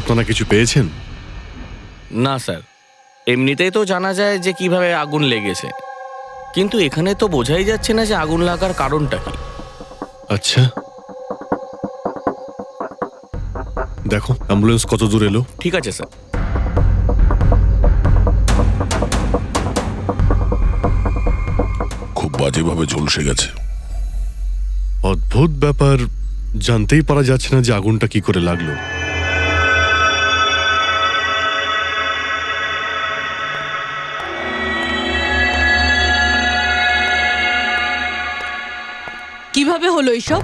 আপনারা কিছু পেয়েছেন? না স্যার, এমনিতেই তো জানা যায় যে কিভাবে আগুন লেগেছে, কিন্তু এখানে তো বোঝাই যাচ্ছে না যে আগুন লাগার কারণটা কি। আচ্ছা, দেখো অ্যাম্বুলেন্স কত দূর এলো। ঠিক আছে স্যার। খুব বাজেভাবে ঝলসে গেছে। অদ্ভুত ব্যাপার, জানতেই পারা যাচ্ছে না যে আগুনটা কি করে লাগলো। কিভাবে হলো এইসব?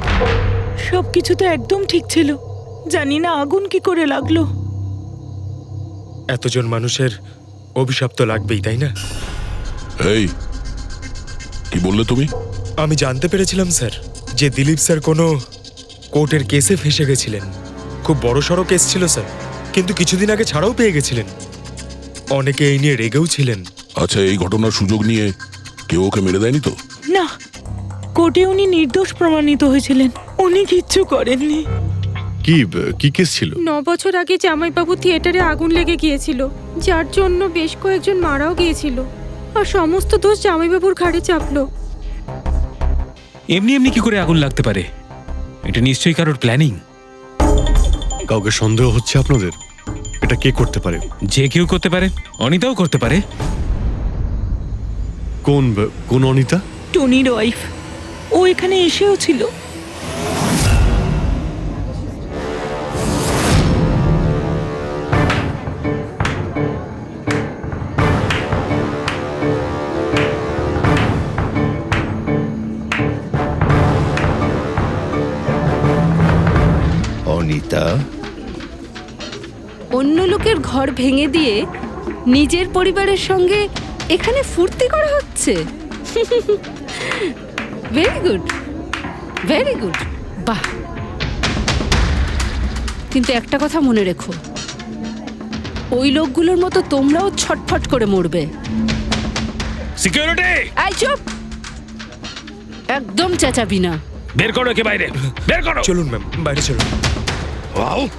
সবকিছু তো একদম ঠিক ছিল, জানি না আগুন কি করে লাগলো। এতজন মানুষের অভিশাপ তো লাগবেই, তাই না? এই কি বললে তুমি? আমি জানতে পেরেছিলাম স্যার যে দিলীপ স্যার কোনো কোর্টের কেসে ফেঁসে গেছিলেন। খুব বড়সড় কেস ছিল স্যার, কিন্তু কিছুদিন আগে ছাড়াও পেয়ে গেছিলেন। অনেকে এই নিয়ে রেগেও ছিলেন। আচ্ছা, এই ঘটনার সুযোগ নিয়ে কেউ ওকে মেরে দেয়নি তো? না, কোর্টে উনি নির্দোষ প্রমাণিত হয়েছিলেন, উনি কিচ্ছু করেননি। কি কি কেস ছিল? 9 বছর আগে জামাইবাবু থিয়েটারে আগুন লেগে গিয়েছিল, যার জন্য বেশ কয়েকজন মারাও গিয়েছিল, আর সমস্ত দোষ জামাইবাবুর ঘাড়ে চাপলো। এমনি এমনি কি করে আগুন লাগতে পারে? এটা নিশ্চয়ই কারোর প্ল্যানিং। কাউকে সন্দেহ হচ্ছে আপনাদের? এটা কে করতে পারে? যে কেউ করতে পারে, অনিতাও করতে পারে। কোন অনিতা? টনির ওয়াইফ, ও এখানে এসেও ছিল। অনিতা, অন্য লোকের ঘর ভেঙে দিয়ে নিজের পরিবারের সঙ্গে এখানে ফুর্তি করা হচ্ছে। ভেরি গুড, ভেরি গুড, বাহ। কিন্তু একটা কথা মনে রেখো, ওই লোকগুলোর মতো তোমরাও ছটফট করে মরবে। সিকিউরিটি, এই চুপ, একদম চেঁচাবি না। বের করো একে বাইরে, বের করো। চলুন ম্যাম, বাইরে চলুন। আউট।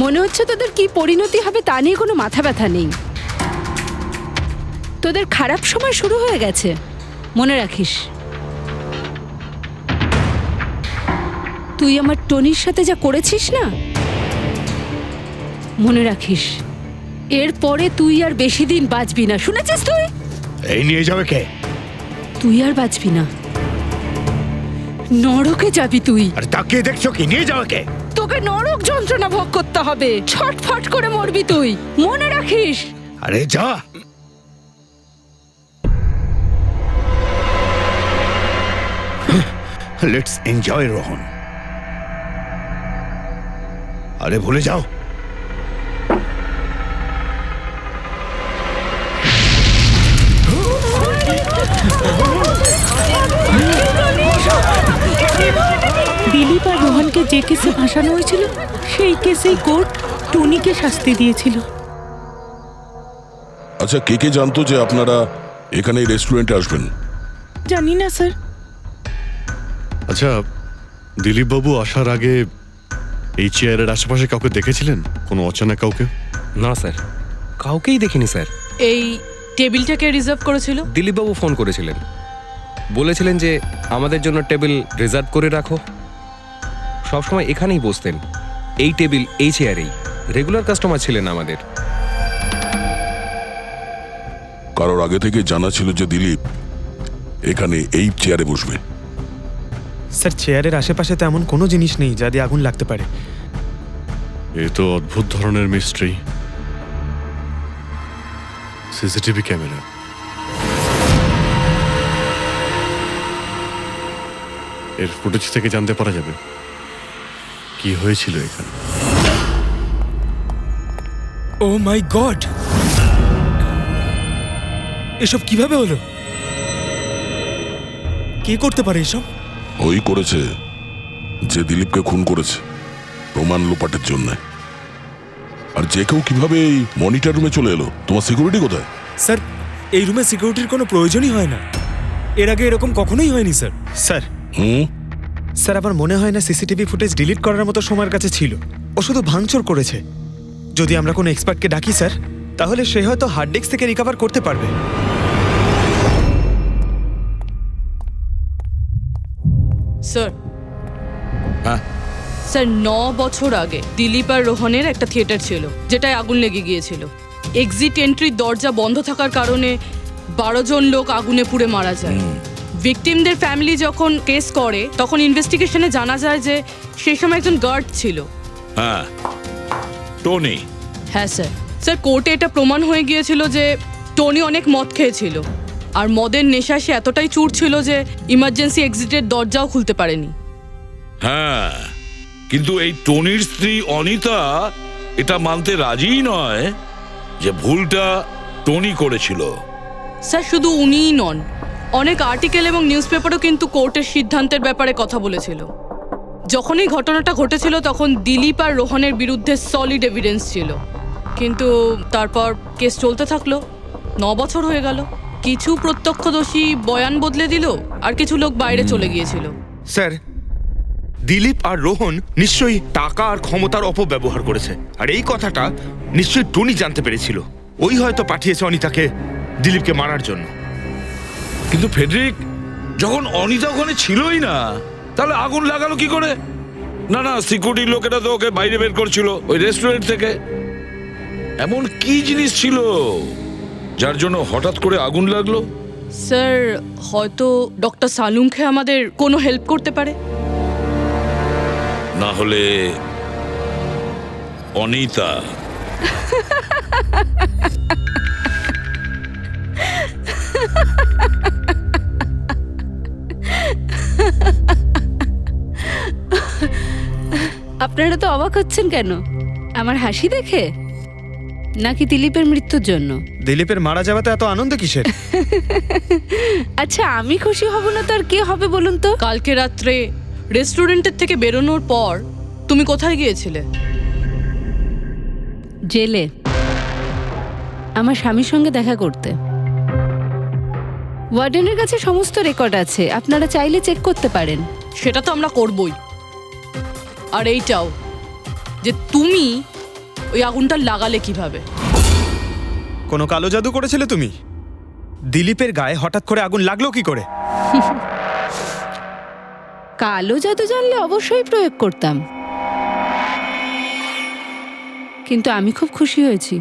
মনে হচ্ছে তোদের কি পরিণতি হবে তা নিয়ে কোনো মাথা ব্যথা নেই। তোদের খারাপ সময় শুরু হয়ে গেছে, মনে রাখিস। তুই আমার টনির সাথে যা করেছিস না, মনে রাখিস এরপরে তুই আর বেশি দিন বাঁচবি না, শুনেছিস? তুই এই নিয়ে যাবে কে? তুই আর বাঁচবি না, নরকে যাবি তুই। আরে তাকিয়ে দেখছো কি? নিয়ে যাবে কে? তোকে নরক যন্ত্রণা ভোগ করতে হবে, ছটফট করে মরবি তুই, মনে রাখিস। আরে যা। Let's enjoy Rohan. আরে ভুলে যাও। দিলীপ আর রোহনকে যে কেসে ফাঁসানো হয়েছিল, সেই কেসেই কোর্ট টনিকে শাস্তি দিয়েছিল। আচ্ছা, কে কে জানতো যে আপনারা এখানে এই রেস্টুরেন্টে আসবেন? জানি না স্যার। আচ্ছা, দিলীপ বাবু আসার আগে এই চেয়ারের আশেপাশে কাউকে দেখেছিলেন? কোনো অচেনা কাউকে? না স্যার, কাউকেই দেখিনি স্যার। এই টেবিলটাকে রিজার্ভ করেছিল দিলীপবাবু ফোন করেছিলেন, বলেছিলেন যে আমাদের জন্য টেবিল রিজার্ভ করে রাখো। সবসময় এখানেই বসতেন, এই টেবিল এই চেয়ারেই। রেগুলার কাস্টমার ছিলেন আমাদের। কারোর আগে থেকে জানা ছিল যে দিলীপ এখানে এই চেয়ারে বসবে? স্যার, চেয়ারের আশেপাশে তেমন কোনো জিনিস নেই যা দিয়ে আগুন লাগতে পারে। এ তো অদ্ভুত ধরনের মিস্ট্রি। সিসিটিভি ক্যামেরা, এর ফুটেজ থেকে জানতে পারা যাবে কি হয়েছিল এখানে। ও মাই গড, এসব কিভাবে হলো? কে করতে পারে এসব? ওই করেছে যে দিলীপকে খুন করেছে প্রমাণ লোপাটের জন্য। আর যে কেউ কিভাবে এই মনিটর রুমে চলে এলো? তোমার সিকিউরিটি কোথায়? স্যার, এই রুমে সিকিউরিটির কোনো প্রয়োজনই হয় না। এর আগে এরকম কখনোই হয়নি স্যার। স্যার স্যার আমার মনে হয় না সিসিটিভি ফুটেজ ডিলিট করার মতো সময়ের কাছে ছিল। ও শুধু ভাঙচুর করেছে। যদি আমরা কোনো এক্সপার্টকে ডাকি স্যার, তাহলে সে হয়তো হার্ড ডিস্ক থেকে রিকভার করতে পারবে। স্যার হ্যাঁ? স্যার 9 বছর আগে দিলীপ আর রোহনের একটা থিয়েটার ছিল, যেটায় আগুন লেগে গিয়েছিল। এক্সিট এন্ট্রির দরজা বন্ধ থাকার কারণে 12 জন লোক আগুনে পুড়ে মারা যায়। ভিকটিমদের ফ্যামিলি যখন কেস করে, তখন ইনভেস্টিগেশনে জানা যায় যে সেই সময় একজন গার্ড ছিল। হ্যাঁ, টনি। হ্যাঁ স্যার। স্যার, কোর্টে এটা প্রমাণ হয়ে গিয়েছিল যে টনি অনেক মদ খেয়েছিল, আর মদের নেশা সে এতটাই চুর ছিল যে ইমার্জেন্সি এক্সিটের দরজাও খুলতে পারেনি। হ্যাঁ, কিন্তু এই টনির স্ত্রী অনিতা এটা মানতে রাজিই নয় যে ভুলটা টনি করেছিল। স্যার, শুধু উনিই নন, অনেক আর্টিকেল এবং নিউজ পেপারও কিন্তু কোর্টের সিদ্ধান্তের ব্যাপারে কথা বলেছিল। যখন এই ঘটনাটা ঘটেছিল তখন দিলীপ আর রোহনের বিরুদ্ধে সলিড এভিডেন্স ছিল, কিন্তু তারপর কেস চলতে থাকলো। 9 বছর হয়ে গেল। কিছু প্রত্যক্ষদর্শী বয়ান বদলে দিল, আর কিছু লোক বাইরে চলে গিয়েছিল। স্যার, দিলীপ আর রোহন নিশ্চয়ই টাকা আর ক্ষমতার অপব্যবহার করেছে, আর এই কথাটা নিশ্চয়ই টনি জানতে পেরেছিল। ওই হয়তো পাঠিয়েছে অনিতাকে দিলীপকে মারার জন্য। কিন্তু ফেডরিক, যখন অনিতা ওখানে ছিলই না, তাহলে আগুন লাগালো কি করে? না না, সিকিউরিটি লোকেরা তো ওকে বাইরে বের করছিল ওই রেস্টুরেন্ট থেকে। এমন কি জিনিস ছিল যার জন্য হঠাৎ করে আগুন লাগলো? স্যার, হয়তো ডক্টর সালুংখে আমাদের কোনো হেল্প করতে পারে। না হলে অনিতা। আপনারা তো অবাক হচ্ছেন কেন? আমার হাসি দেখে নাকি দিলীপের মৃত্যুর জন্য? দিলীপের মারা যাওয়াতে এত আনন্দ কিসের? আচ্ছা, আমি খুশি হব না তো আর কে হবে বলুন তো? কালকে রাত্রে রেস্টুরেন্টের থেকে বেরোনোর পর তুমি কোথায় গিয়েছিলে? জেলে আমার স্বামীর সঙ্গে দেখা করতে। ওয়ার্ডেনের কাছে সমস্ত রেকর্ড আছে, আপনারা চাইলে চেক করতে পারেন। সেটা তো আমরা করবই। আর এইটাও যে তুমি ওই আগুনটা লাগালে কিভাবে? কোনো কালো জাদু করেছিলে তুমি? দিলীপের গায়ে হঠাৎ করে আগুন লাগলো কি করে? কালো জাদু জানলে অবশ্যই প্রয়োগ করতাম, কিন্তু আমি খুব খুশি হয়েছি।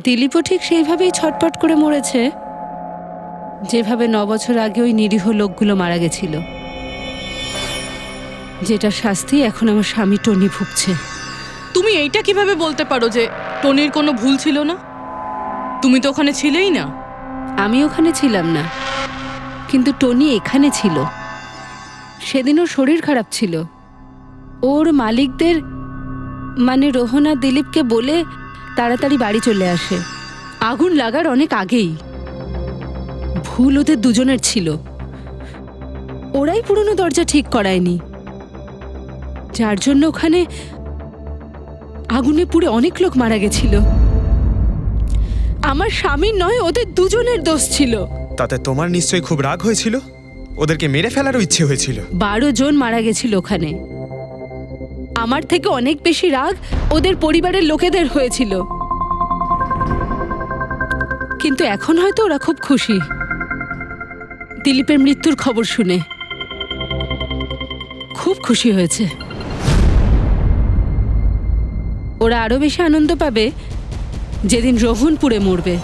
দিলীপও ঠিক সেইভাবেই ছটপট করে মরেছে, যেভাবে 9 বছর আগে ওই নিরীহ লোকগুলো মারা গেছিল, যেটা শাস্তি এখন আমার স্বামী টনি ভুগছে। তুমি এইটা কিভাবে বলতে পারো যে টনির কোনো ভুল ছিল না? তুমি তো ওখানে ছিলেই না। আমি ওখানে ছিলাম না, কিন্তু টনি এখানে ছিল। সেদিন ওর শরীর খারাপ ছিল। ওর মালিকদের মানে রোহন আর দিলীপকে বলে তাড়াতাড়ি বাড়ি চলে আসে। আগুন লাগার অনেক আগেই। ভুল ওদের দুজনের ছিল। ওরাই পুরনো দরজা ঠিক করায়নি, যার জন্য ওখানে আগুনে পুড়ে অনেক লোক মারা গেছিল। আমার স্বামীর নয়, ওদের দুজনের দোষ ছিল। তাতে তোমার নিশ্চয়ই খুব রাগ হয়েছিল, ওদেরকে মেরে ফেলারও ইচ্ছে হয়েছিল। 12 জন মারা গেছিল ওখানে। আমার থেকে অনেক বেশি রাগ ওদের পরিবারের লোকেদের হয়েছিল, কিন্তু এখন হয়তো ওরা খুব খুশি দিলীপের মৃত্যুর খবর শুনে। খুব খুশি হয়েছে। ওরা আরো বেশি আনন্দ পাবে যেদিন রোহন পুড়ে মরবে।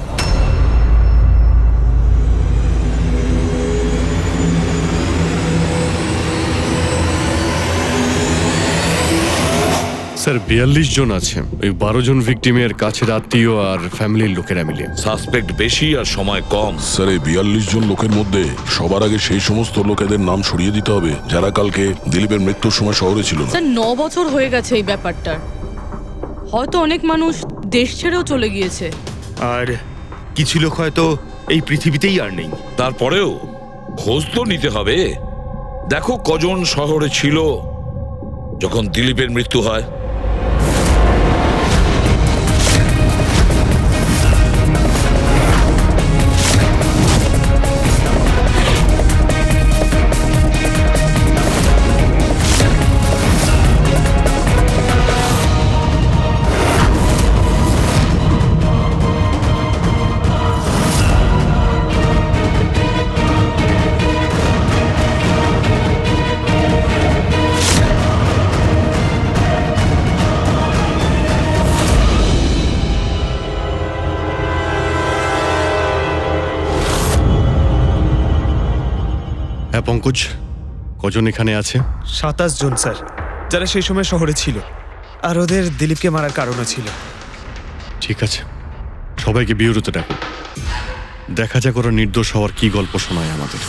স্যার 42 জন আছে, ওই 12 জন ভিকটিমের কাছের আত্মীয় আর ফ্যামিলির লোকেরা মিলে। সাসপেক্ট বেশি আর সময় কম। স্যার, এই 42 জন লোকের মধ্যে সবার আগে সেই সমস্ত লোকেদের নাম সরিয়ে দিতে হবে যারা কালকে দিলীপের মৃত্যুর সময় শহরে ছিল না। স্যার, 9 বছর হয়ে গেছে এই ব্যাপারটার। হয়তো অনেক মানুষ দেশ ছেড়েও চলে গিয়েছে, আর কিছু লোক হয়তো এই পৃথিবীতেই আর নেই। তারপরেও খোঁজ তো নিতে হবে। দেখো কজন শহরে ছিল যখন দিলীপের মৃত্যু হয়। হ্যাঁ পঙ্কজ, কজন এখানে আছে? 27 জন স্যার, যারা সেই সময় শহরে ছিল, আর ওদের দিলীপকে মারার কারণও ছিল। ঠিক আছে, সবাইকে বিউরোতে ডাকো। দেখা যাক ওরা নির্দোষ হওয়ার কি গল্প শোনায় আমাদের।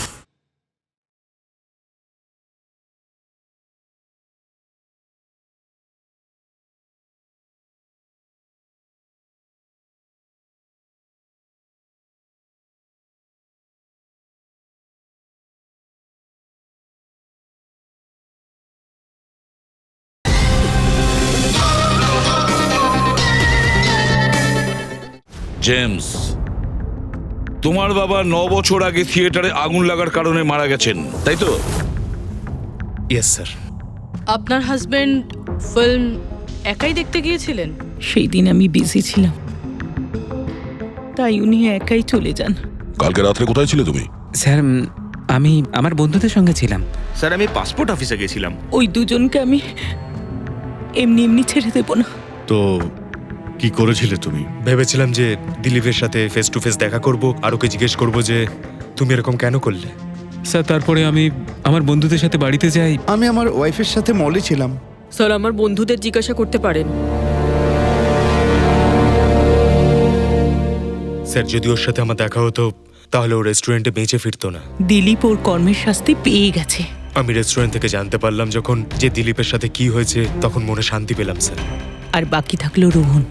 জেমস, তোমার বাবা 9 বছর আগে থিয়েটারে আগুন লাগার কারণে মারা গেছেন, তাই তো? Yes sir. আপনার হাজবেন্ড ফিল্ম একাই দেখতে গিয়েছিলেন? সেই দিন আমি বিজি ছিলাম, তাই উনি একাই চলে যান। কালকে রাত্রে কোথায় ছিলে তুমি? স্যার আমি আমার বন্ধুদের সঙ্গে ছিলাম। স্যার আমি পাসপোর্ট অফিসে গেছিলাম। ওই দুজনকে আমি এমনি এমনি ছেড়ে দেব না। তো কি করেছিলে তুমি? ভেবেছিলাম যে দিলীপের সাথে ফেস টু ফেস দেখা করব, আর ওকে জিজ্ঞেস করব যে তুমি এরকম কেন করলে। স্যার তারপরে আমি আমার বন্ধুদের সাথে বাড়িতে যাই। আমি আমার ওয়াইফের সাথে মলে ছিলাম। স্যার আমার বন্ধুদের জিজ্ঞাসা করতে পারেন। স্যার যদি ওর সাথে আমার দেখা হতো তাহলে ও রেস্টুরেন্টে বেঁচে ফিরতো না। দিলীপ ওর কর্মের শাস্তি পেয়ে গেছে। আমি রেস্টুরেন্ট থেকে জানতে পারলাম যখন যে দিলীপের সাথে কি হয়েছে, তখন মনে শান্তি পেলাম স্যার। আর বাকি থাকলো রোহন,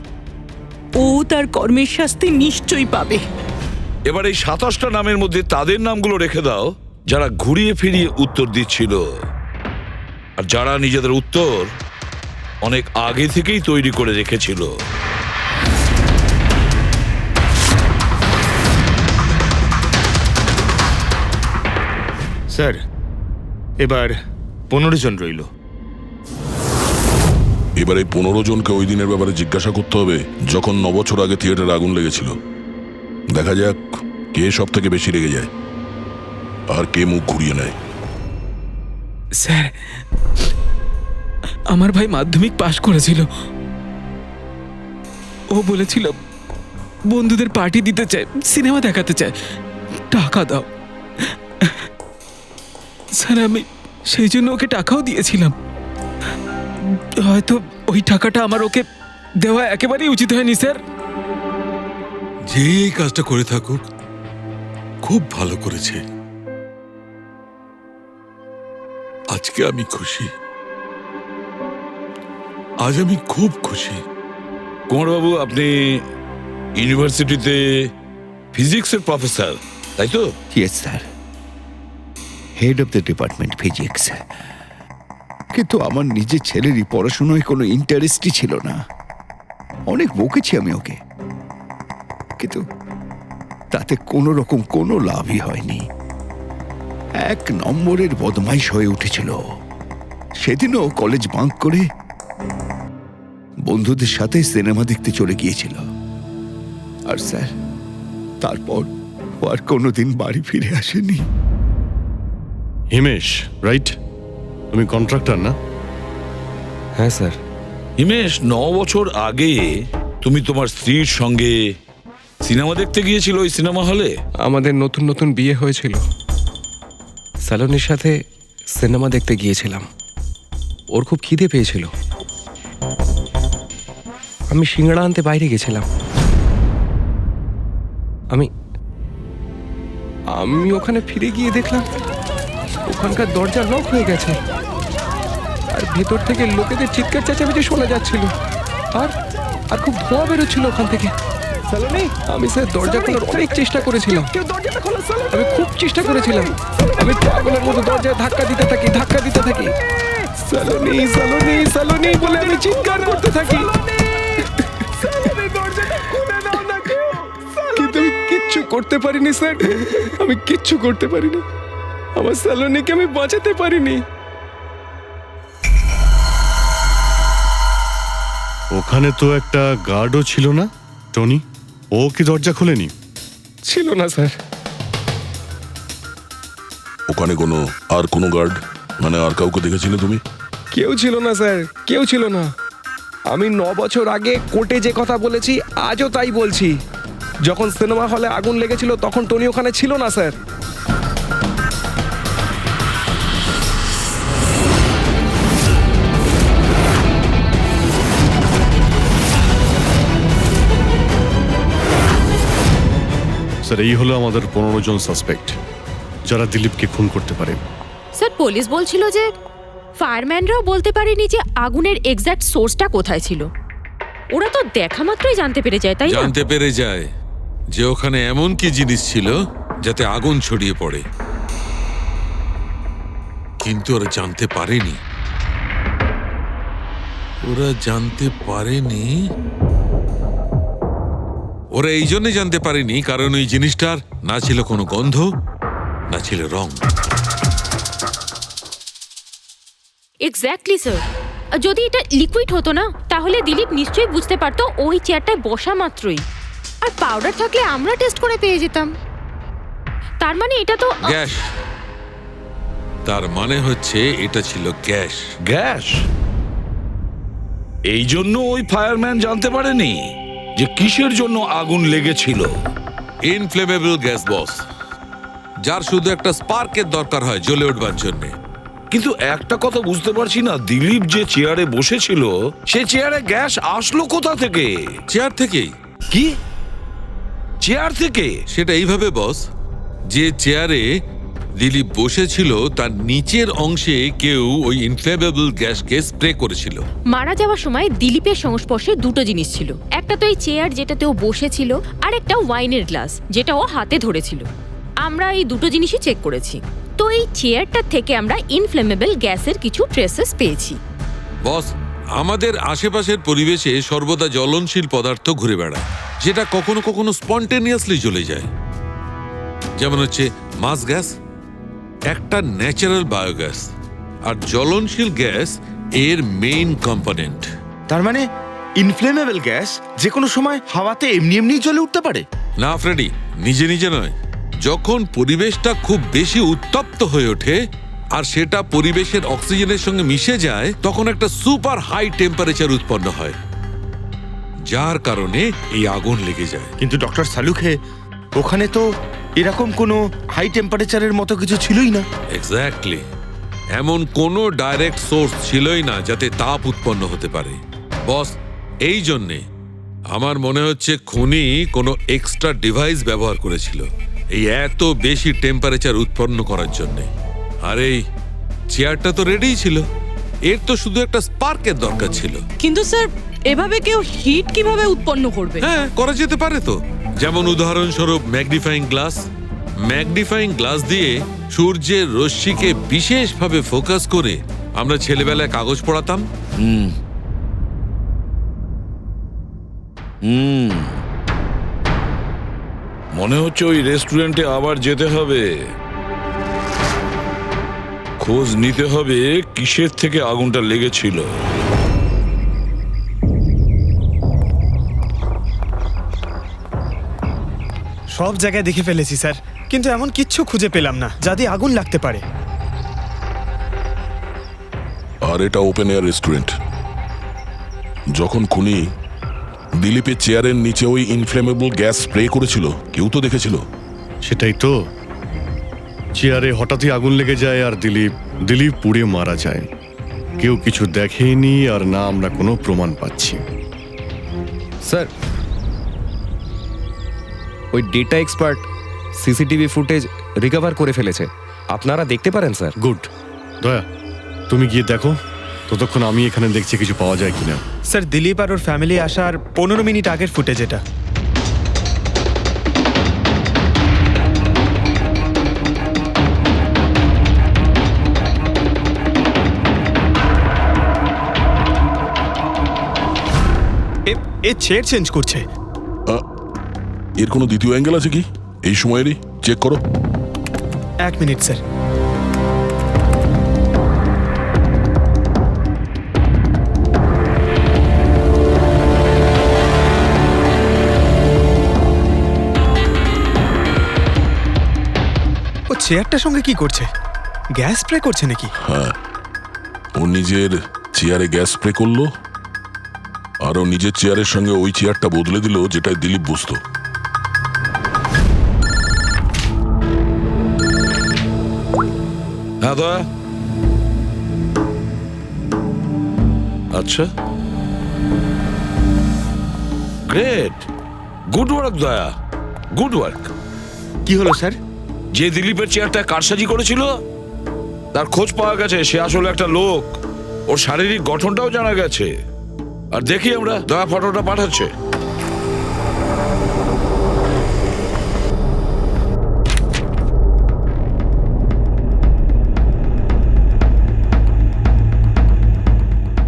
ও তার কর্মের শাস্তি নিশ্চয়ই পাবে। এবার এই 27টা নামের মধ্যে তাদের নামগুলো রেখে দাও যারা ঘুরিয়ে ফিরিয়ে উত্তর দিচ্ছিল, আর যারা নিজেদের উত্তর অনেক আগে থেকেই তৈরি করে রেখেছিল। স্যার এবার 15 জন রইল। এবার এই 15 জনকে ওই দিনের ব্যাপারে জিজ্ঞাসা করতে হবে যখন 9 বছর আগে থিয়েটারে আগুন লেগেছিল। দেখা যাক কে সব থেকে বেশি রেগে যায় আর কে মুখ ঘুরিয়ে নেয়। স্যার আমার ভাই মাধ্যমিক পাশ করেছিল। ও বলেছিল বন্ধুদের পার্টি দিতে চায়, সিনেমা দেখাতে চায়, টাকা দাও। স্যার আমি সেই জন্য ওকে টাকাও দিয়েছিলাম। হয়তো ওই টাকাটা আমার ওকে দেওয়া একেবারেই উচিত হয়নি স্যার। যে এই কাজটা করে থাকুক খুব ভালো করেছে। আজকে আমি খুশি, আজ আমি খুব খুশি। কুমারবাবু, আপনি ইউনিভার্সিটিতে ফিজিক্সের প্রফেসর, তাই তো? Yes sir, head of the department physics. কিন্তু আমার নিজের ছেলেরই পড়াশোনায় কোনো ইন্টারেস্টই ছিল না। অনেক বকেছি আমি ওকে, কিন্তু তাতে কোনো রকম কোনো লাভই হয়নি। 1 নম্বরের বদমাইশ হয়ে উঠেছিল। সেদিনও কলেজ বাঙ্ক করে বন্ধুদের সাথে সিনেমা দেখতে চলে গিয়েছিল। আর স্যার তারপর ও আর কোনোদিন বাড়ি ফিরে আসেনি। হিমেশ, রাইট? তুমি কন্ট্রাক্টর না? হ্যাঁ স্যার। হিমেশ, 9 বছর আগে তুমি তোমার স্ত্রীর সঙ্গে সিনেমা দেখতে গিয়েছিল ওই সিনেমা হলে। আমাদের নতুন নতুন বিয়ে হয়েছিল, স্যালোনির সাথে সিনেমা দেখতে গিয়েছিলাম। ওর খুব খিদে পেয়েছিল, আমি সিঙ্গাড়া আনতে বাইরে গেছিলাম। আমি ওখানে ফিরে গিয়ে দেখলাম ওখানকার দরজা লক হয়ে গেছে, আর ভেতর থেকে লোকেদের চিৎকার চেঁচামেচি শোনা যাচ্ছিল, আর খুব ধোঁয়া বেরোচ্ছিল ওখান থেকে। আমি স্যার দরজা খোলার অনেক চেষ্টা করেছিলাম, আমি খুব চেষ্টা করেছিলাম। আমি পাগলের মতো দরজায় ধাক্কা দিতে থাকি। সালোনি সালোনি সালোনি বলে আমি চিৎকার করতে থাকি, কিন্তু আমি কিচ্ছু করতে পারিনি স্যার। আমি কিচ্ছু করতে পারিনি, আমার সালোনিকে আমি বাঁচাতে পারিনি। ওখানে তো একটা গার্ডও ছিল না, টনি? ও কি দরজা খোলেনি? ছিল না স্যার। ওখানে কোনো গার্ড মানে আর কাউকে দেখেছিলে তুমি? কেউ ছিল না স্যার, কেউ ছিল না। আমি 9 বছর আগে কোর্টে যে কথা বলেছি আজও তাই বলছি। যখন সিনেমা হলে আগুন লেগেছিল তখন টনি ওখানে ছিল না স্যার। স্যার এই হলো আমাদের 15 জন সাসপেক্ট যারা দিলীপকে খুন করতে পারে। স্যার পুলিশ বলছিল যে ফায়ারম্যানরাও বলতে পারেনি যে আগুনের এক্স্যাক্ট সোর্সটা কোথায় ছিল। ওরা তো দেখা মাত্রই জানতে পেরে যায়, তাই না? জানতে পেরে যায় যে ওখানে এমন কি জিনিস ছিল যাতে আগুন ছড়িয়ে পড়ে, কিন্তু ওরা জানতে পারেনি ওরা এই জন্য জানতে পারেনি কারণ ওই জিনিসটার না ছিল কোনো গন্ধ, না ছিল রং। Exactly sir. যদি এটা লিকুইড হতো না তাহলে দিলীপ নিশ্চয়ই বুঝতে পারতো ওই চেয়ারটায় বসা মাত্রই। আর পাউডার থাকলে আমরা টেস্ট করে পেয়ে যেতাম। তার মানে এটা তো গ্যাস। তার মানে হচ্ছে এটা ছিল গ্যাস। গ্যাস? এই জন্য ওই ফায়ারম্যান জানতে পারেনি যে কিসের জন্য আগুন লেগেছিল। ইনফ্লেমেবল গ্যাস বস, যার শুধু একটা স্পার্কের দরকার হয় জ্বলে উঠবার জন্য। কিন্তু একটা কথা বুঝতে পারছি না, দিলীপ যে চেয়ারে বসেছিল সে চেয়ারে গ্যাস আসলো কোথা থেকে? চেয়ার থেকেই। কি চেয়ার থেকে? সেটা এইভাবে বস, যে চেয়ারে দিলীপ বসেছিল তার নিচের অংশে কেউ ওই ইনফ্লেমেবল গ্যাসকে স্প্রে করেছিল। মারা যাওয়ার সময় দিলীপের সংস্পর্শে দুটো জিনিস ছিল। একটা তো এই চেয়ার যেটাতে ও বসেছিল, আর একটা ওয়াইনের গ্লাস যেটা ও হাতে ধরেছিল। আমরা এই দুটো জিনিসই চেক করেছি। তো এই চেয়ারটার থেকে আমরা ইনফ্লেমেবল গ্যাসের কিছু ট্রেসেস পেয়েছি। বস, আমাদের আশেপাশের পরিবেশে সর্বদা জ্বলনশীল পদার্থ ঘুরে বেড়ায়, যেটা কখনো কখনো স্পন্টেনিয়াসলি জ্বলে যায়। যেমন হচ্ছে মাস গ্যাস, একটা ন্যাচারাল বায়োগ্যাস, আর জ্বলনশীল গ্যাস এর মেইন কম্পোনেন্ট। তার মানে ইনফ্লেমেবল গ্যাস যে কোনো সময় হাওয়াতে এমনি এমনি জ্বলে উঠতে পারে? না ফ্রেডি, নিজে নিজে নয়। যখন পরিবেশটা খুব বেশি উত্তপ্ত হয়ে ওঠে আর সেটা পরিবেশের অক্সিজেনের সঙ্গে মিশে যায়, তখন একটা সুপার হাই টেম্পারেচার উৎপন্ন হয়, যার কারণে এই আগুন লেগে যায়। কিন্তু ডক্টর সালুখে, ওখানে তো এরকম কোনো হাই টেম্পারেচারের মতো কিছু ছিলই না। এক্স্যাক্টলি, এমন কোনো ডাইরেক্ট সোর্স ছিলই না যাতে তাপ উৎপন্ন হতে পারে। বস, এই জন্যে আমার মনে হচ্ছে খুনি কোনো এক্সট্রা ডিভাইস ব্যবহার করেছিল এই এত বেশি টেম্পারেচার উৎপন্ন করার জন্য। আর এই চেয়ারটা তো রেডিই ছিল, এর তো শুধু একটা স্পার্কের দরকার ছিল। কিন্তু স্যার এভাবে কেউ হিট কিভাবে উৎপন্ন করবে? হ্যাঁ, করা যেতে পারে তো। যেমন উদাহরণস্বরূপ ম্যাগনিফাইং গ্লাস। ম্যাগনিফাইং গ্লাস দিয়ে সূর্যের রশ্মিকে বিশেষভাবে ফোকাস করে আমরা ছেলেবেলায় কাগজ পড়াতাম। মনে হচ্ছে ওই রেস্টুরেন্টে আবার যেতে হবে, খোঁজ নিতে হবে কিসের থেকে আগুনটা লেগেছিল। সব জায়গায় দেখে ফেলেছি স্যার, কিন্তু এমন কিচ্ছু খুঁজে পেলাম না যা দিয়ে আগুন লাগতে পারে। আর এটা ওপেন এয়ার রেস্টুরেন্ট। যখন খুনি দিলীপের চেয়ারের নিচে ওই ইনফ্লেমেবল গ্যাস স্প্রে করেছিল, কেউ তো দেখেছিল। সেটাই তো, চেয়ারে হঠাৎই আগুন লেগে যায় আর দিলীপ পুড়ে মারা যায়। কেউ কিছু দেখেনি, আর না আমরা কোনো প্রমাণ পাচ্ছি। স্যার, ওই data expert CCTV footage recover করে ফেলেছে, আপনারা দেখতে পারেন স্যার। গুড। দয়া, তুমি গিয়ে দেখো, ততক্ষণ আমি এখানে দেখছি কিছু পাওয়া যায় কিনা। স্যার, দিলীপ আর ওর ফ্যামিলি আসার 15 মিনিট আগের ফুটেজ এটা। এ চেয়ার চেঞ্জ করছে। এর কোনো দ্বিতীয় অ্যাঙ্গেল আছে কি এই সময়েরই? চেক করো। 1 মিনিট স্যার। ও চেয়ারটার সঙ্গে কি করছে? গ্যাস স্প্রে করছে নাকি? হ্যাঁ, ও নিজের চেয়ারে গ্যাস স্প্রে করলো, আর ও নিজের চেয়ারের সঙ্গে ওই চেয়ারটা বদলে দিল যেটায় দিলীপ বসতো। হ্যাঁ দয়া। আচ্ছা, গ্রেট, গুড ওয়ার্ক দয়া, গুড ওয়ার্ক। কি হলো স্যার? যে দিলীপের চেয়ারটা কারসাজি করেছিল তার খোঁজ পাওয়া গেছে। সে আসলে একটা লোক। ওর শারীরিক গঠনটাও জানা গেছে। আর দেখি আমরা, দয়া ফটোটা পাঠাচ্ছে।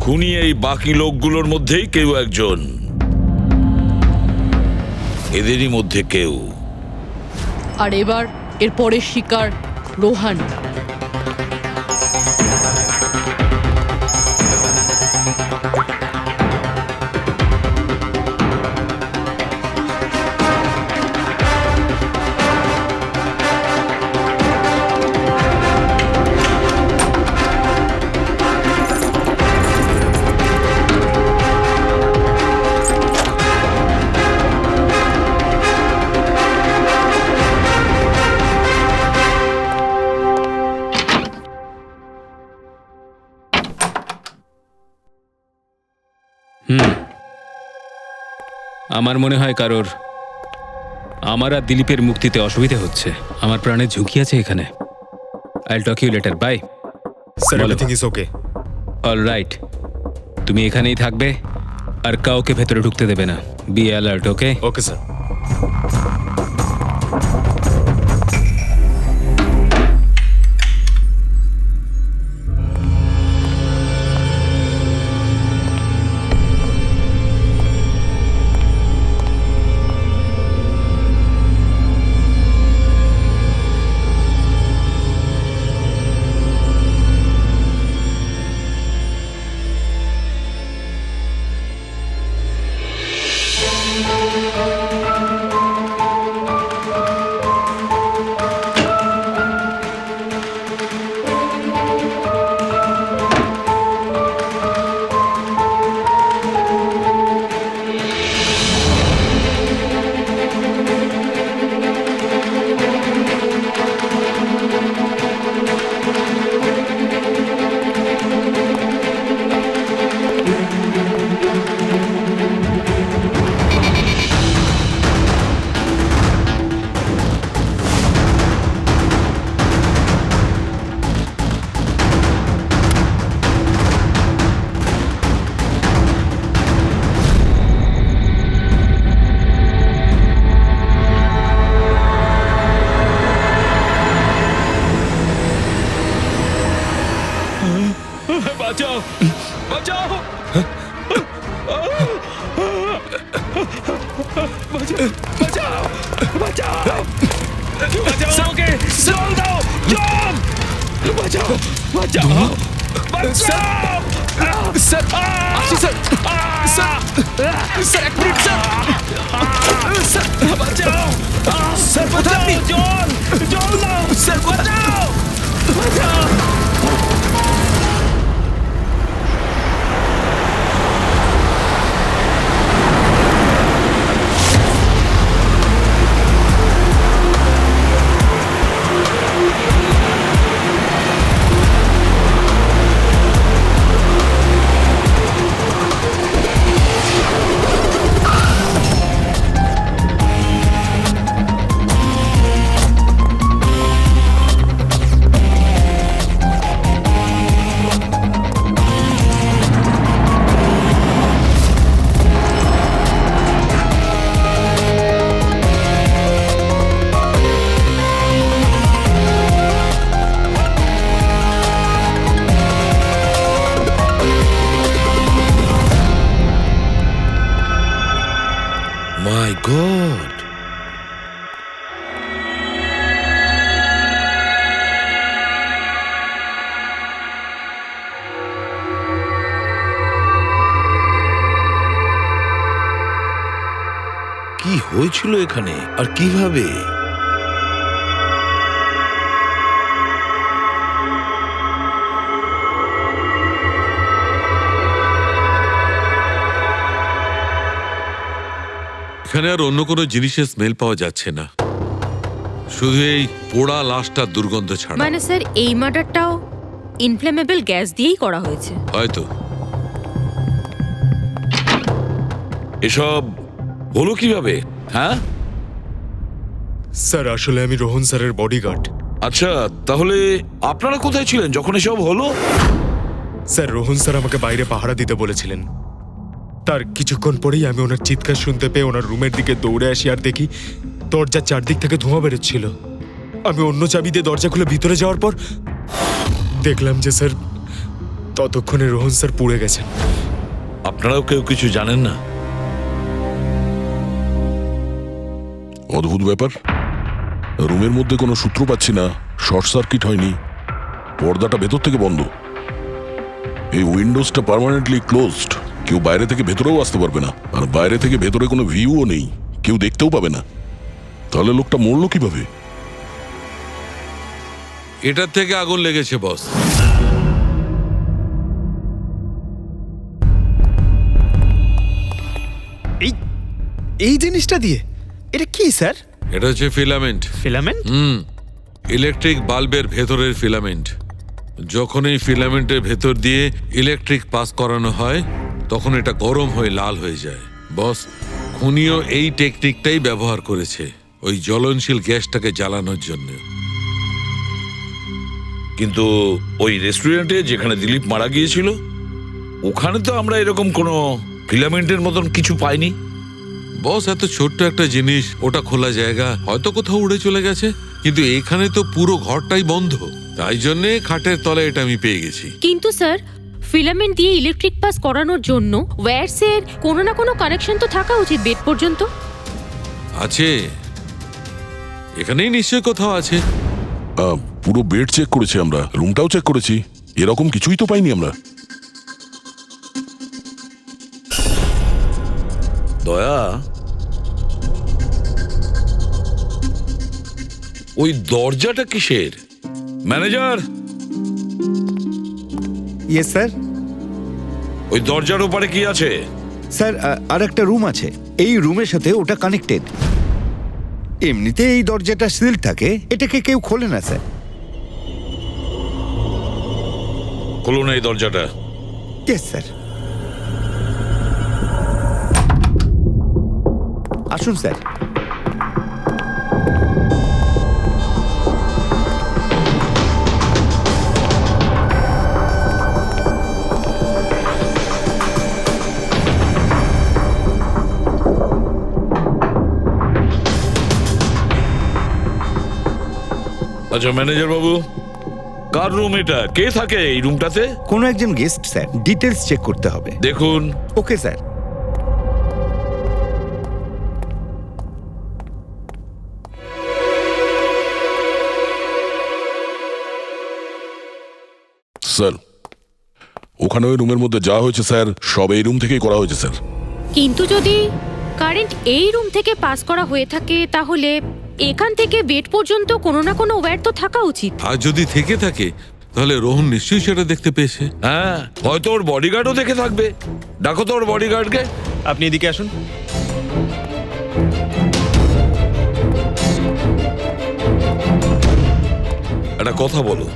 খুনি এই বাকি লোকগুলোর মধ্যেই কেউ একজন, এদেরই মধ্যে কেউ। আর এবার এর পরের শিকার রোহান। আমার মনে হয় কারোর আমার আর দিলীপের মুক্তিতে অসুবিধা হচ্ছে। আমার প্রাণের ঝুঁকি আছে এখানে। I'll talk you later. Bye sir, everything is okay. All right, তুমি এখানেই থাকবে আর কাউকে ভেতরে ঢুকতে দেবে না। Be alert. Okay? Okay sir. বাঁচাও, বাঁচাও, বাঁচাও, বাঁচাও, বাঁচাও ওকে, জল দাও, জল, বাঁচাও, বাঁচাও, বাঁচাও। স্যার, আসি স্যার, স্যার, স্যার, এক মিনিট স্যার, স্যার, বাঁচাও, স্যার, বাঁচাও, জল, জল দাও, স্যার, বাঁচাও, বাঁচাও। My God! কি হয়েছিল এখানে আর কিভাবে? এখানে আর অন্য কোনো জিনিসের স্মেল পাওয়া যাচ্ছে না, শুধু এই পোড়া লাশটার দুর্গন্ধ ছাড়া। মানে স্যার, এই মার্ডারটাও ইনফ্লেমেবল গ্যাস দিয়েই করা হয়েছে। হয়তো। এসব হলো কিভাবে? হ্যাঁ, স্যার আসলে আমি রোহন স্যারের বডিগার্ড। আচ্ছা, তাহলে আপনারা কোথায় ছিলেন যখন এসব হলো? স্যার রোহন স্যার আমাকে বাইরে পাহারা দিতে বলেছিলেন। তার কিছুক্ষণ পরেই আমি ওনার চিৎকার শুনতে পেয়ে ওনার রুমের দিকে দৌড়ে আসি আর দেখি দরজার চারদিক থেকে ধোঁয়া বেরোচ্ছিল। আমি অন্য চাবি দিয়ে দরজা খুলে ভিতরে যাওয়ার পর দেখলাম যে স্যার ততক্ষণে রোহন স্যার পুড়ে গেছেন। আপনারাও কেউ কিছু জানেন না? অদ্ভুত ব্যাপার, রুমের মধ্যে কোনো সূত্র পাচ্ছি না, শর্ট সার্কিট হয়নি, পর্দাটা ভেতর থেকে বন্ধ, এই উইন্ডোজটা পার্মানেন্টলি ক্লোজড, কেউ বাইরে থেকে ভেতরেও আসতে পারবে না, আর বাইরে থেকে ভেতরে কোনো ভিউও নেই, কেউ দেখতেও পাবে না। তাহলে লোকটা মরলো কিভাবে? এটার থেকে আগুন লেগেছে বস। এই জিনিসটা দিয়ে এটা কি স্যার? এটা হচ্ছে ফিলামেন্ট। ফিলামেন্ট? ইলেকট্রিক বাল্বের ভেতরের ফিলামেন্ট। যখন এই ফিলামেন্টের ভেতর দিয়ে ইলেকট্রিক পাস করানো হয় তখন এটা গরম হয়ে লাল হয়ে যায়। বস, খুনিও এই টেকনিকটাই ব্যবহার করেছে ওই জ্বলনশীল গ্যাসটাকে জ্বালানোর জন্য। কিন্তু ওই রেস্টুরেন্টে যেখানে দিলীপ মারা গিয়েছিল ওখানে তো আমরা এরকম কোনো ফিলামেন্টের মতন কিছু পাইনি। বস, এত ছোট্ট একটা জিনিস, ওটা খোলা জায়গা, হয়তো কোথাও উড়ে চলে গেছে, কিন্তু এখানে তো পুরো ঘরটাই বন্ধ, তাই জন্যে খাটের তলায় এটা আমি পেয়ে গেছি। কিন্তু স্যার, ফিলামেন্ট দিয়ে ইলেকট্রিক পাস করানোর জন্য ওয়্যারসের কোনো না কোনো কানেকশন তো থাকা উচিত বেড পর্যন্ত। আছে, এখানেই নিশ্চয় কোথাও আছে। পুরো বেড চেক করেছি আমরা, রুমটাও চেক করেছি, এরকম কিছুই তো পাইনি আমরা। দয়া, ওই দরজাটা কিসের? Manager, yes sir. ওই দরজার ওপারে কি আছে? স্যার আর একটা রুম আছে, এই রুমের সাথে ওটা কানেক্টেড। এমনিতে এই দরজাটা সিল থাকে, এটাকে কেউ খোলে না স্যার। খুলুন এই দরজাটা। Yes sir. আসুন স্যার। আচ্ছা ম্যানেজার বাবু, কার রুম এটা? কে থাকে এই রুমটাতে? কোনো একজন গেস্ট স্যার, ডিটেলস চেক করতে হবে। দেখুন। Okay sir. স্যার, ওখানে ওই রুমের মধ্যে যা হয়েছে স্যার সব এই রুম থেকেই করা হয়েছে স্যার। কিন্তু যদি কারেন্ট এই রুম থেকে পাস করা হয়ে থাকে তাহলে এখান থেকে বেড পর্যন্ত কোনো না কোনো ওয়্যার তো থাকা উচিত। আর যদি থেকে থাকে তাহলে রোহন নিশ্চয়ই সেটা দেখতে পেয়েছে। হ্যাঁ, হয়তো ওর বডিগার্ডও দেখে থাকবে। ডাকো তো ওর বডিগার্ডকে। আপনি এদিকে আসুন। একটা কথা বলো,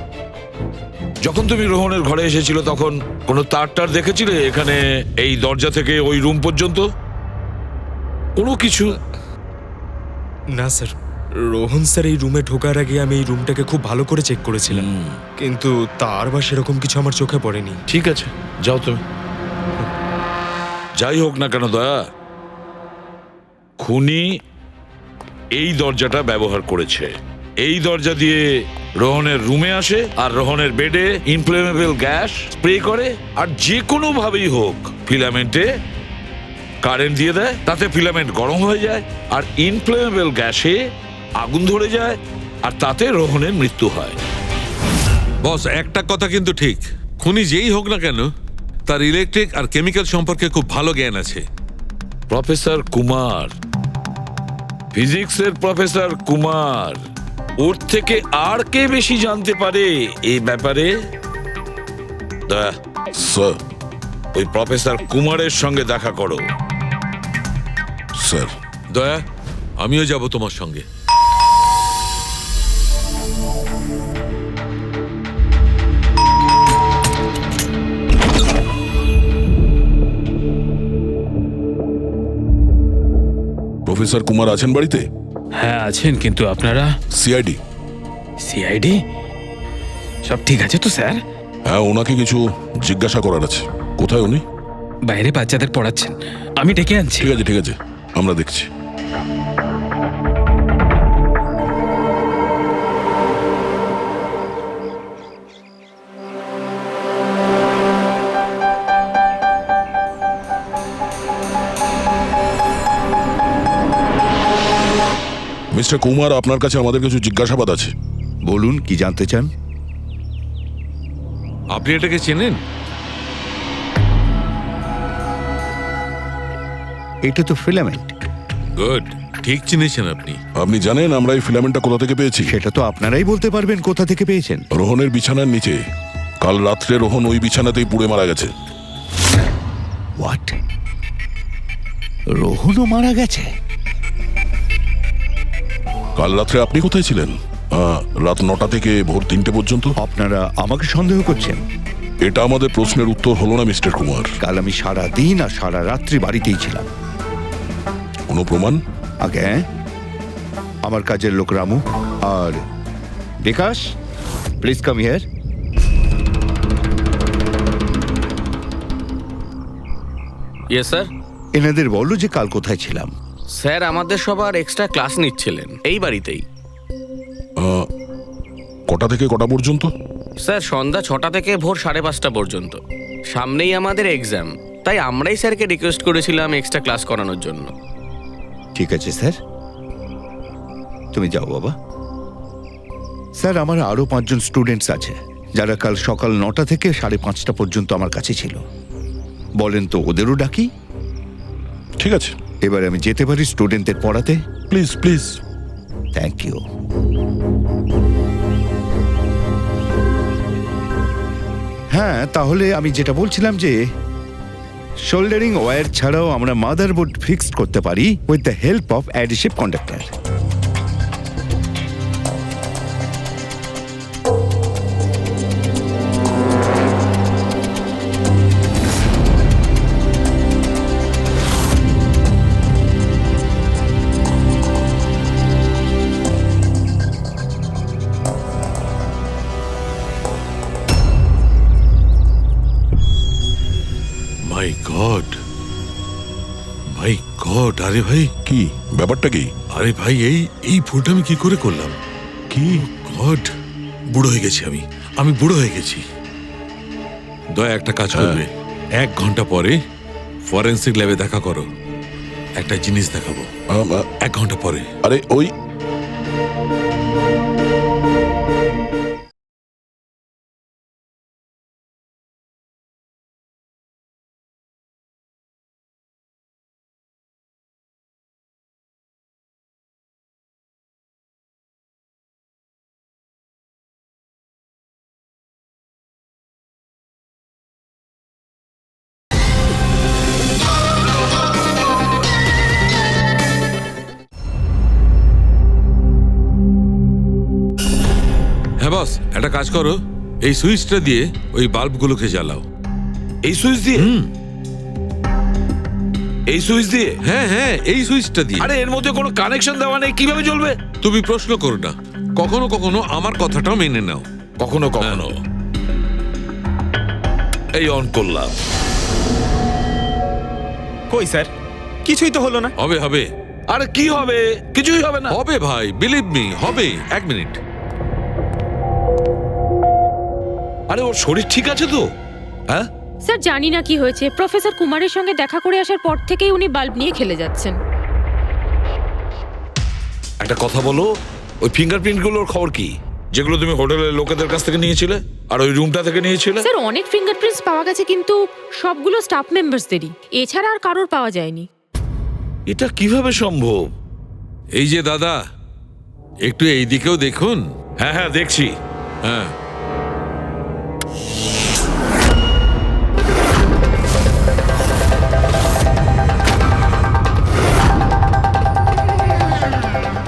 যখন তুমি রোহনের ঘরে এসেছিল তখন কোনো তার দেখেছিলে এখানে এই দরজা থেকে ওই রুম পর্যন্ত? কোনো কিছু? না স্যার, রোহন স্যার এই রুমে ঢোকার আগে আমি এই রুমটাকে খুব ভালো করে চেক করেছিলাম, কিন্তু তার বা সেরকম কিছু আমার চোখে পড়েনি। ঠিক আছে, যাও তুমি। যাই হোক না কেন দয়া, খুনি এই দরজাটা ব্যবহার করেছে। এই দরজা দিয়ে রোহনের রুমে আসে আর রোহনের বেডে ইনফ্লেমেবল গ্যাস স্প্রে করে, আর যে কোনো ভাবেই হোক ফিলামেন্টে কারেন্ট দিয়ে দেয়, তাতে ফিলামেন্ট গরম হয়ে যায় আর ইনফ্লেমেবল গ্যাসে আগুন ধরে যায়, আর তাতে রোহনের মৃত্যু হয়। বস, একটা কথা কিন্তু ঠিক, খুনি যেই হোক না কেন তার ইলেকট্রিক আর কেমিক্যাল সম্পর্কে খুব ভালো জ্ঞান আছে। প্রফেসর কুমার, ফিজিক্সের প্রফেসর কুমার, ওর থেকে আর কে বেশি জানতে পারে এই ব্যাপারে? স্যার, ওই প্রফেসর কুমারের সঙ্গে দেখা করো। স্যার। দয়া, আমিও যাব তোমার সঙ্গে। প্রফেসর কুমার আছেন বাড়িতে? হ্যাঁ আছেন, কিন্তু আপনারা? সিআইডি। সিআইডি? সব ঠিক আছে তো স্যার? হ্যাঁ, ওনাকে কিছু জিজ্ঞাসা করার আছে। কোথায় উনি? বাইরে বাচ্চাদের পড়াচ্ছেন, আমি ডেকে আনছি। ঠিক আছে ঠিক আছে, আমরা দেখছি। মিস্টার কুমার, আপনার কাছে আমাদের কিছু জিজ্ঞাসাবাদ আছে। বলুন, কি জানতে চান? আপনি এটাকে চেনেন? এটা তো ফিলামেন্ট। গুড, ঠিক চিনেছেন আপনি। আপনি জানেন আমরা এই ফিলামেন্টটা কোথা থেকে পেয়েছি? সেটা তো আপনারাই বলতে পারবেন কোথা থেকে পেয়েছেন। রোহনের বিছানার নিচে। কাল রাত্রে রোহন ওই বিছানাতেই পুড়ে মারা গেছে। হোয়াট? রোহনও মারা গেছে? কাল রাত্রে আপনি কোথায় ছিলেন? রাত 9টা থেকে ভোর 3টে পর্যন্ত। আপনারা আমাকে সন্দেহ করছেন? এটা আমাদের প্রশ্নের উত্তর হলো না মিস্টার কুমার। কাল আমি সারা দিন আর সারা রাত্রি বাড়িতেই ছিলাম। কোনো প্রমাণ? আগে আমার কাজের লোক রামু আর Bikash, please come here. Yes sir. এনাদের বলো যে কাল কোথায় ছিলাম। স্যার আমাদের সবার এক্সট্রা ক্লাস নিচ্ছিলেন এই বাড়িতেই। কটা থেকে কটা পর্যন্ত? স্যার সন্ধ্যা 6টা থেকে ভোর 5:30 পর্যন্ত। সামনেই আমাদের এক্সাম, তাই আমরাই স্যারকে রিকোয়েস্ট করেছিলাম এক্সট্রা ক্লাস করানোর জন্য। ঠিক আছে স্যার, তুমি যাও বাবা। স্যার, আমার আরো 5 জন স্টুডেন্টস আছে যারা কাল সকাল 9টা থেকে 5:30 পর্যন্ত আমার কাছে ছিল। বলেন তো ওদেরও ডাকি? ঠিক আছে, এবার আমি যেতে পারি স্টুডেন্টদের পড়াতে? Please please. Thank you. হ্যাঁ, তাহলে আমি যেটা বলছিলাম যে শোল্ডারিং ওয়্যার ছাড়াও আমরা মাদারবোর্ড ফিক্সড করতে পারি with the help of adhesive conductor. My god, my god! আরে ভাই, কি ব্যাপারটা? কি? আরে ভাই, এই ভুলটা আমি কি করে করলাম? কি গড, বুড়ো হয়ে গেছি আমি বুড়ো হয়ে গেছি। দয়া একটা কাজ করবে, 1 ঘন্টা পরে ফরেন্সিক ল্যাবে দেখা করো। একটা জিনিস দেখাবো। 1 ঘন্টা পরে। আরে ওই হ্যাঁ বস, একটা কাজ করো, এই সুইচটা দিয়ে ওই বাল্বগুলোকে জ্বালাও। এই সুইচ দিয়ে? এই সুইচ দিয়ে? হ্যাঁ হ্যাঁ, এই সুইচটা দিয়ে। আরে এর মধ্যে কোনো কানেকশন দেওয়া নেই, কিভাবে জ্বলবে? তুমি প্রশ্ন করো না, কখনো কখনো আমার কথাটাও মেনে নাও। কখনো কখনো। এই অন করলাম। কই স্যার, কিছুই তো হলো না। হবে হবে। আরে কি হবে? কিছুই হবে না। হবে ভাই, বিলিভ মি, হবে। 1 মিনিট। আরে ওর শরীর ঠিক আছে তো? হ্যাঁ স্যার, জানি না কি হয়েছে, প্রফেসর কুমারের সঙ্গে দেখা করে আসার পর থেকেই উনি বাল্ব নিয়ে খেলে যাচ্ছেন। একটা কথা বলো, ওই ফিঙ্গারপ্রিন্ট গুলোর খবর কি, যেগুলো তুমি হোটেলের লোকেদের কাছ থেকে নিয়েছিলে আর ওই রুমটা থেকে নিয়েছিলে? স্যার, অনেক ফিঙ্গারপ্রিন্টস পাওয়া গেছে, কিন্তু সবগুলো স্টাফ মেম্বারসদেরই, এছাড়া আর কারোর পাওয়া যায়নি। এটা কিভাবে সম্ভব? এই যে দাদা, একটু এই দিকেও দেখুন। হ্যাঁ হ্যাঁ, দেখছি। হ্যাঁ,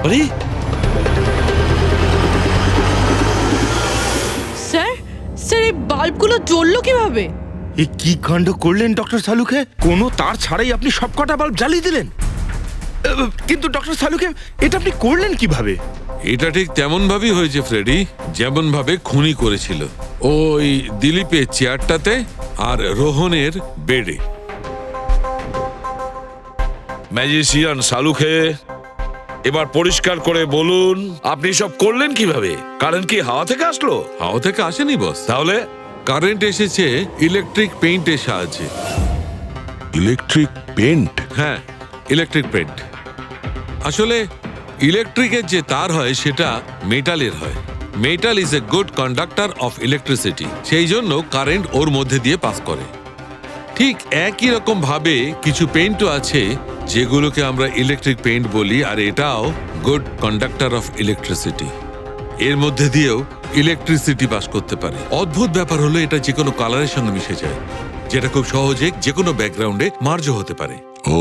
আরে স্যার, স্যার এই বাল্বগুলো জ্বললো কিভাবে? এ কি কাণ্ড করলেন ডক্টর সালুকে? কোনো তার ছাড়াই আপনি সবকটা বাল্ব জ্বালিয়ে দিলেন। কিন্তু ডক্টর সালুকে এটা আপনি করলেন কিভাবে? এটা ঠিক তেমন ভাবেই হয়েছে ফ্রেডি, যেমন ভাবে খুনি করেছিল। ওই দিলীপের চেয়ারটাতে আর রোহনের বেডে। ম্যাজিশিয়ান সালুকে, এবার পরিষ্কার করে বলুন আপনি সব করলেন কিভাবে? কারেন্ট কি হাওয়া থেকে আসলো? হাওয়া থেকে আসেনি বস, তাহলে কারেন্ট এসেছে ইলেকট্রিক পেইন্টের সাহায্যে। Electric paint? হ্যাঁ, ইলেকট্রিক পেইন্ট। আসলে ইলেকট্রিকের যে তার হয় সেটা মেটালের হয়। Metal is a good conductor of electricity, সেই জন্য কারেন্ট ওর মধ্যে দিয়ে পাস করে। ঠিক একই রকম ভাবে কিছু পেইন্টও আছে যেগুলোকে আমরা ইলেকট্রিক পেইন্ট বলি, আর এটাও গুড কন্ডাক্টর অফ ইলেকট্রিসিটি। এর মধ্যে দিয়েও ইলেকট্রিসিটি পাস করতে পারে। অদ্ভুত ব্যাপার হলো এটা যে কোনো কালারের সঙ্গে মিশে যায়, যেটা খুব সহজে যে কোনো ব্যাকগ্রাউন্ডে মার্জ হতে পারে। ও,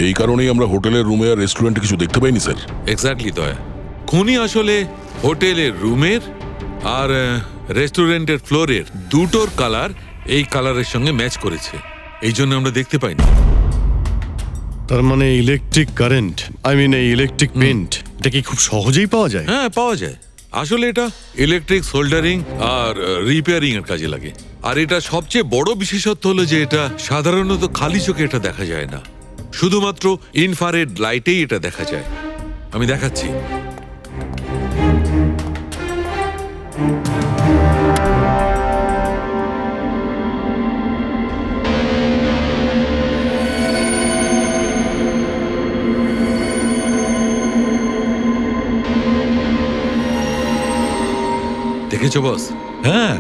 এই কারণেই আমরা হোটেলের রুমে আর রেস্টুরেন্টে কিছু দেখতে পাইনি স্যার। এক্স্যাক্টলি দয়া, খুনি আসলে হোটেলের রুমের আর রেস্টুরেন্টের ফ্লোরের দুটোর কালার এই কালারের সঙ্গে ম্যাচ করেছে, এই জন্য আমরা দেখতে পাইনি। তার মানে ইলেকট্রিক কারেন্ট, এই ইলেকট্রিক পেইন্ট, এটা কি খুব সহজেই পাওয়া যায়? হ্যাঁ, পাওয়া যায়। আসলে এটা ইলেকট্রিক সোল্ডারিং আর রিপেয়ারিং এর কাজে লাগে। আর এটা সবচেয়ে বড় বিশেষত্ব হলো যে এটা সাধারণত খালি চোখে এটা দেখা যায় না, শুধুমাত্র ইনফ্রারেড লাইটেই এটা দেখা যায়। আমি দেখাচ্ছি। দেখেছো বস? হ্যাঁ,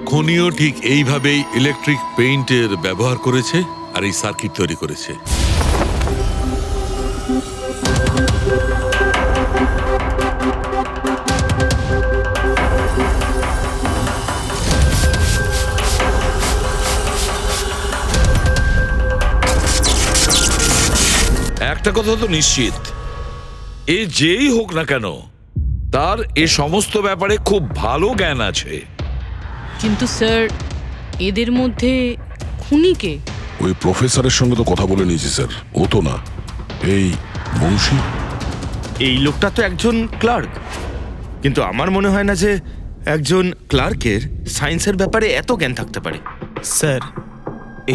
খনিও ঠিক এইভাবেই ইলেকট্রিক পেইন্টের ব্যবহার করেছে আর এই সার্কিট তৈরি করেছে। একটা কথা তো নিশ্চিত, এ যেই হোক না কেন তার এ সমস্ত ব্যাপারে খুব ভালো জ্ঞান আছে। কিন্তু স্যার, এদের মধ্যে খুনিকে ওই প্রফেসরের সঙ্গে তো কথা বলে নিয়েছি স্যার, ও তো না। এই বংশী, এই লোকটা তো একজন ক্লার্ক, কিন্তু আমার মনে হয় না যে একজন ক্লার্কের সায়েন্সের ব্যাপারে এত জ্ঞান থাকতে পারে। স্যার,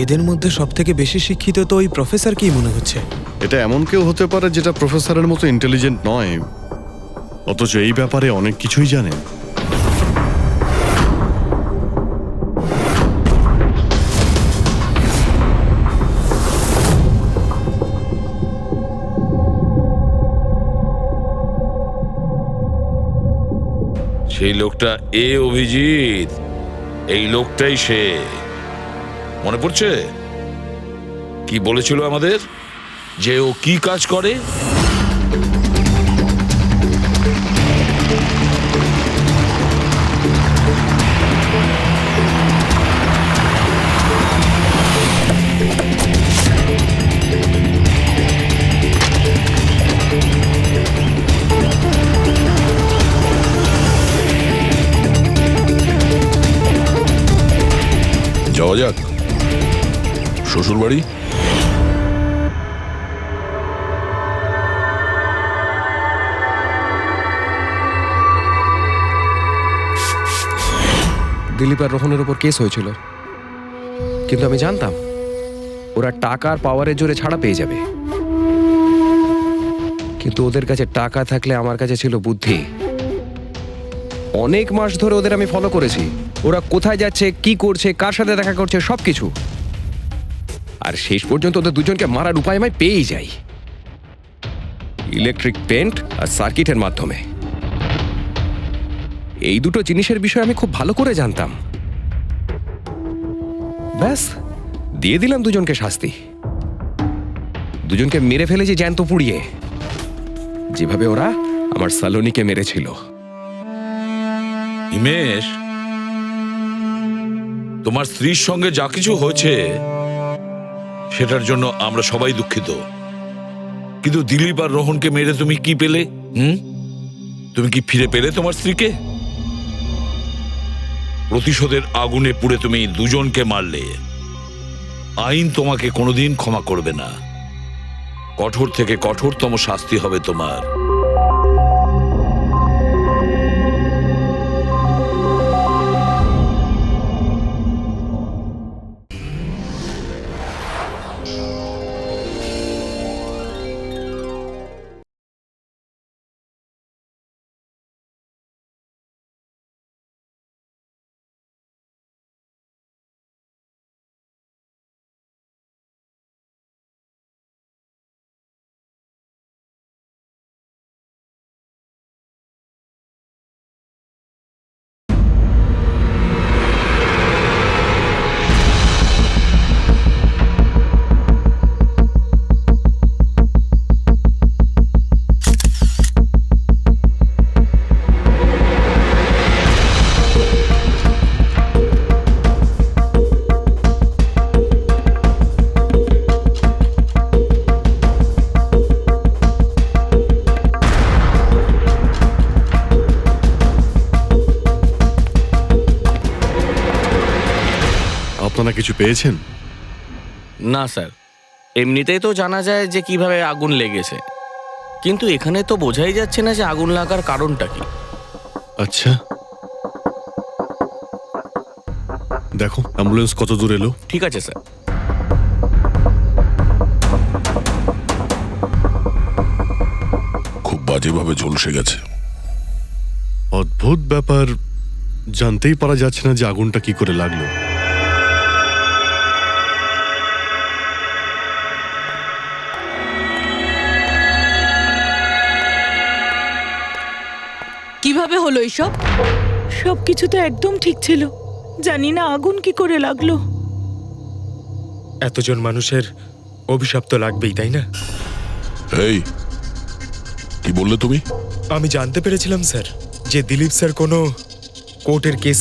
এদের মধ্যে সবথেকে বেশি শিক্ষিত তো ওই প্রফেসরকেই মনে হচ্ছে। এটা এমন কেউ হতে পারে যেটা প্রফেসরের মতো ইন্টেলিজেন্ট নয়, অথচ এই ব্যাপারে অনেক কিছুই জানে। সেই লোকটা অভিজিৎ, এই লোকটাই সে। মনে পড়ছে কি বলেছিল আমাদের, যে ও কি কাজ করে? যাওয়া যাক শ্বশুর বাড়ি। দিলীপ আর রোহনের উপর কেস হয়েছিল, কিন্তু আমি জানতাম ওরা টাকার পাওয়ারের জোরে ছাড়া পেয়ে যাবে। কিন্তু ওদের কাছে টাকা থাকলে আমার কাছে ছিল বুদ্ধি। অনেক মাস ধরে ওদের আমি ফলো করেছি, ওরা কোথায় যাচ্ছে, কি করছে, কার সাথে দেখা করছে, সবকিছু। আর শেষ পর্যন্ত ওদের দুজনকে মারার উপায় আমি পেয়েই যাই, ইলেকট্রিক পেন্ট আর সার্কিটের মাধ্যমে। এই দুটো জিনিসের বিষয়ে আমি খুব ভালো করে জানতাম। ব্যাস, দিয়ে দিলাম দুজনকে শাস্তি। দুজনকে মেরে ফেলেছি জ্যান্ত পুড়িয়ে, যেভাবে ওরা আমার সালোনিকে মেরেছিল। হিমেশ, তোমার স্ত্রীর সঙ্গে যা কিছু হয়েছে সেটার জন্য আমরা সবাই দুঃখিত, কিন্তু দিলীপ আর রোহনকে মেরে তুমি কি পেলে? তুমি কি ফিরে পেলে তোমার স্ত্রীকে? প্রতিশোধের আগুনে পুড়ে তুমি দুজনকে মারলে, আইন তোমাকে কোনোদিন ক্ষমা করবে না। কঠোর থেকে কঠোরতম শাস্তি হবে তোমার। আপনারা কিছু পেয়েছেন? না স্যার, এমনিতেই তো জানা যায় যে কিভাবে আগুন লেগেছে, কিন্তু এখানে তো বোঝাই যাচ্ছে না যে আগুন লাগার কারণটা কি। আচ্ছা, দেখো অ্যাম্বুলেন্স কত দূর এলো। ঠিক আছে স্যার। খুব বাজেভাবে ঝলসে গেছে। অদ্ভুত ব্যাপার, জানতেই পারা যাচ্ছে না যে আগুনটা কি করে লাগলো। কিভাবে হলো এইসব? সবকিছু তো একদম ঠিক ছিল, জানি না আগুন কি করে লাগলো। এতজন মানুষের অভিশাপ তো লাগবেই, তাই না? এই কি বললে তুমি? আমি জানতে পেরেছিলাম স্যার যে দিলীপ স্যার কোনো কোর্টের কেসে